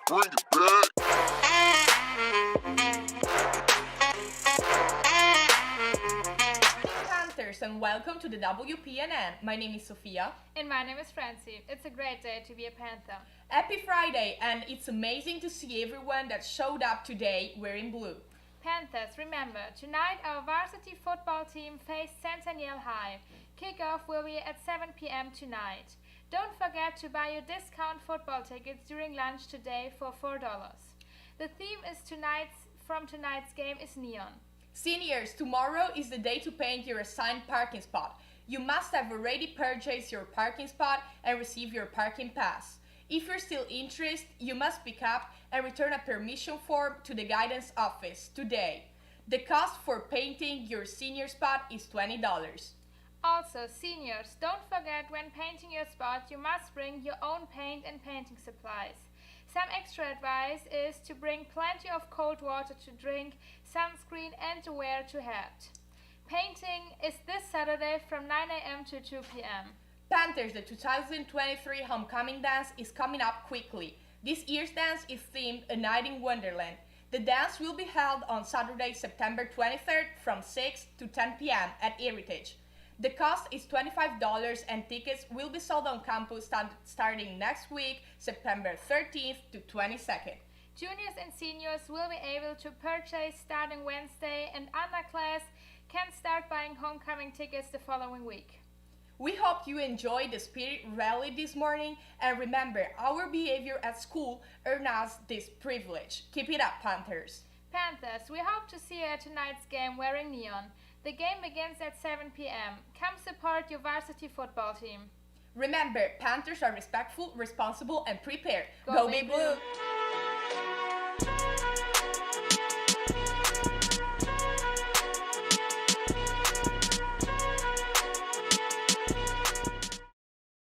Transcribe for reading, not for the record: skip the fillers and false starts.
Bring it back. Panthers and welcome to the WPNN. My name is Sophia. And my name is Francie. It's a great day to be a Panther. Happy Friday, and it's amazing to see everyone that showed up today wearing blue. Panthers, remember, tonight our varsity football team face Centennial High. Kickoff will be at 7 p.m. tonight. Don't forget to buy your discount football tickets during lunch today for $4. The theme is from tonight's game is neon. Seniors, tomorrow is the day to paint your assigned parking spot. You must have already purchased your parking spot and receive your parking pass. If you're still interested, you must pick up and return a permission form to the guidance office today. The cost for painting your senior spot is $20. Also, seniors, don't forget when painting your spot, you must bring your own paint and painting supplies. Some extra advice is to bring plenty of cold water to drink, sunscreen and to wear to hat. Painting is this Saturday from 9 a.m. to 2 p.m. Panthers, the 2023 homecoming dance is coming up quickly. This year's dance is themed A Night in Wonderland. The dance will be held on Saturday, September 23rd from 6 to 10 p.m. at Heritage. The cost is $25 and tickets will be sold on campus starting next week, September 13th to 22nd. Juniors and seniors will be able to purchase starting Wednesday, and underclass can start buying homecoming tickets the following week. We hope you enjoyed the Spirit Rally this morning, and remember, our behavior at school earned us this privilege. Keep it up, Panthers. Panthers, we hope to see you at tonight's game wearing neon. The game begins at 7 p.m. Come support your varsity football team. Remember, Panthers are respectful, responsible, and prepared. Go Big Blue!